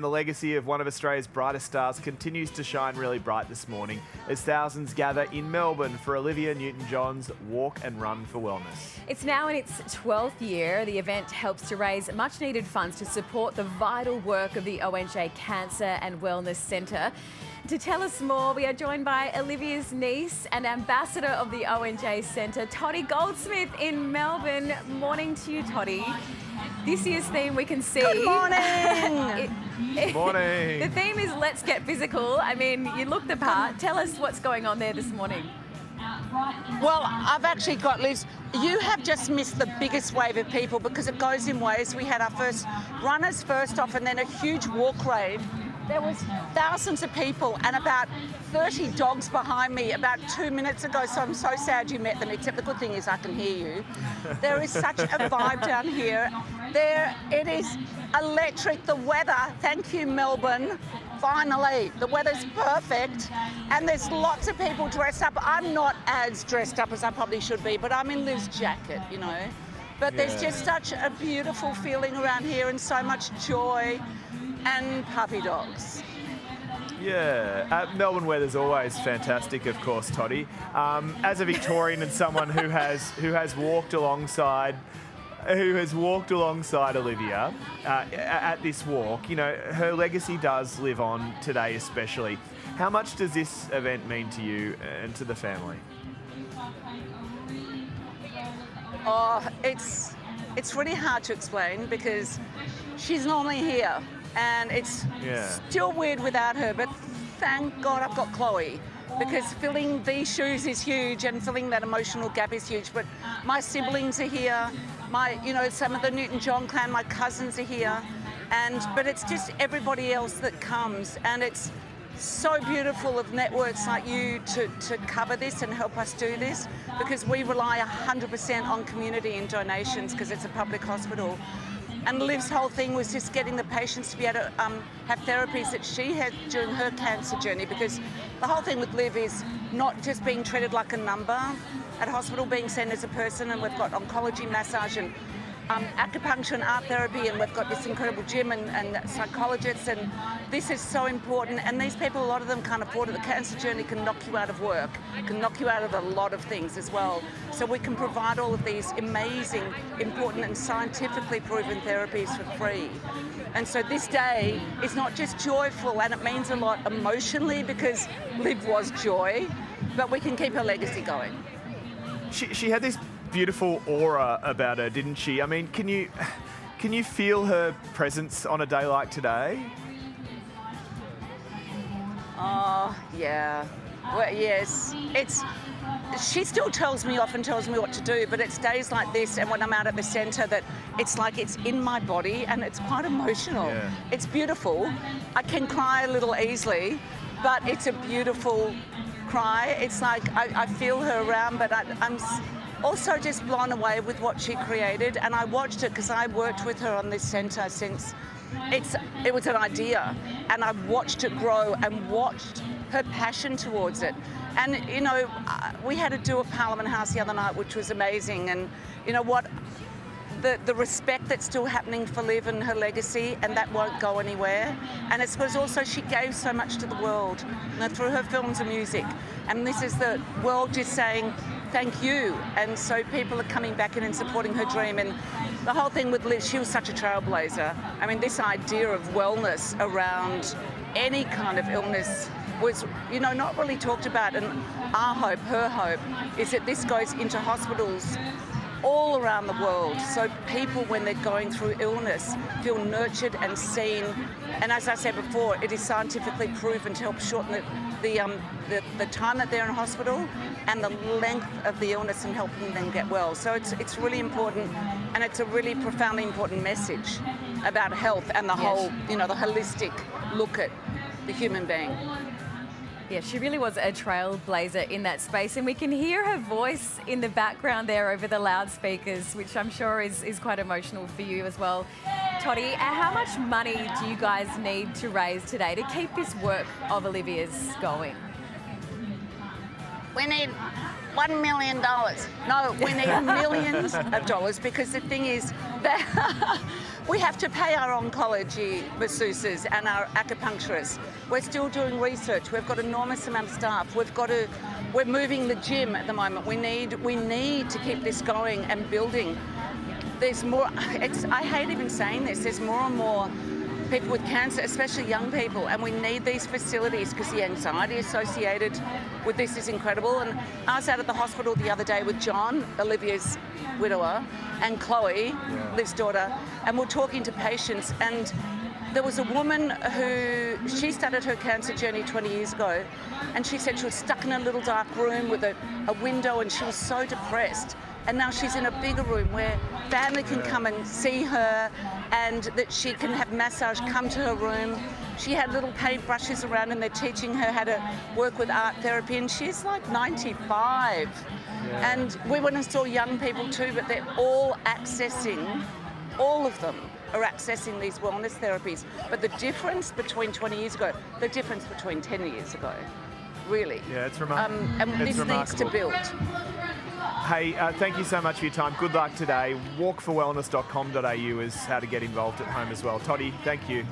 the legacy of one of Australia's brightest stars continues to shine really bright this morning as thousands gather in Melbourne for Olivia Newton-John's Walk and Run for Wellness. It's now in its 12th year. The event helps to raise much needed funds to support the vital work of the ONJ Cancer and Wellness Centre. To tell us more, we are joined by Olivia's niece and ambassador of the ONJ Centre, Toddy Goldsmith in Melbourne. Morning to you, Toddy. This year's theme we can see. Good morning. Morning. The theme is Let's Get Physical. I mean, you look the part. Tell us what's going on there this morning. Well, I've actually got, Liz, you have just missed the biggest wave of people because it goes in waves. We had our first runners first off and then a huge walk rave. There was thousands of people and about 30 dogs behind me about 2 minutes ago, so I'm so sad you met them, except the good thing is I can hear you. There is such a vibe down here. It is electric. The weather, thank you, Melbourne. Finally, the weather's perfect and there's lots of people dressed up. I'm not as dressed up as I probably should be, but I'm in Liv's jacket, you know. But there's just such a beautiful feeling around here and so much joy and puppy dogs. Yeah, Melbourne weather's always fantastic, of course, Toddy. As a Victorian and someone who has walked alongside Olivia at this walk, you know, her legacy does live on today, especially. How much does this event mean to you and to the family? Oh, it's really hard to explain because she's normally here. And it's still weird without her, but thank God I've got Chloe because filling these shoes is huge and filling that emotional gap is huge. But my siblings are here, some of the Newton-John clan, my cousins are here, but it's just everybody else that comes, and it's so beautiful of networks like you to cover this and help us do this because we rely 100% on community and donations because it's a public hospital. And Liv's whole thing was just getting the patients to be able to have therapies that she had during her cancer journey, because the whole thing with Liv is not just being treated like a number at hospital, being seen as a person, and we've got oncology, massage and acupuncture and art therapy, and we've got this incredible gym and psychologists, and this is so important. And these people, a lot of them can't afford it. The cancer journey can knock you out of work, can knock you out of a lot of things as well. So we can provide all of these amazing, important and scientifically proven therapies for free. And so this day is not just joyful, and it means a lot emotionally because Liv was joy, but we can keep her legacy going. She had this beautiful aura about her, didn't she? I mean, can you feel her presence on a day like today? Oh, yeah. Well, yes. She still often tells me what to do, but it's days like this and when I'm out at the centre that it's like it's in my body and it's quite emotional. Yeah. It's beautiful. I can cry a little easily, but it's a beautiful cry. It's like I feel her around, but I'm also just blown away with what she created. And I watched it because I worked with her on this centre since it was an idea, and I've watched it grow and watched her passion towards it. And you know, we had to do at Parliament House the other night, which was amazing. And you know what, the respect that's still happening for Liv and her legacy, and that won't go anywhere. And it's because also she gave so much to the world, you know, through her films and music. And this is the world just saying thank you. And so people are coming back in and supporting her dream. And the whole thing with Liv, she was such a trailblazer. I mean, this idea of wellness around any kind of illness was, you know, not really talked about. And our hope, her hope, is that this goes into hospitals all around the world, so people, when they're going through illness, feel nurtured and seen. And as I said before, it is scientifically proven to help shorten the time that they're in hospital and the length of the illness and helping them get well. So it's really important, and it's a really profoundly important message about health and the whole, you know, the holistic look at the human being. Yeah, she really was a trailblazer in that space, and we can hear her voice in the background there over the loudspeakers, which I'm sure is quite emotional for you as well. Toddy, how much money do you guys need to raise today to keep this work of Olivia's going? We need $1 million. No, we need millions of dollars, because the thing is that We have to pay our oncology masseuses and our acupuncturists. We're still doing research. We've got enormous amount of staff. We're moving the gym at the moment. We need to keep this going and building. There's more, I hate even saying this, there's more and more people with cancer, especially young people, and we need these facilities because the anxiety associated with this is incredible. And I was out at the hospital the other day with John, Olivia's widower, and Chloe, Liv's daughter, and we're talking to patients, and there was a woman who, she started her cancer journey 20 years ago, and she said she was stuck in a little dark room with a window, and she was so depressed. And now she's in a bigger room where family can come and see her, and that she can have massage come to her room. She had little paintbrushes around, and they're teaching her how to work with art therapy, and she's like 95. And we went and saw young people too, but they're all accessing, all of them are accessing these wellness therapies. But the difference between 20 years ago, the difference between 10 years ago, really. Yeah, it's remarkable. And this needs to build. Hey, thank you so much for your time. Good luck today. Walkforwellness.com.au is how to get involved at home as well. Toddy, thank you.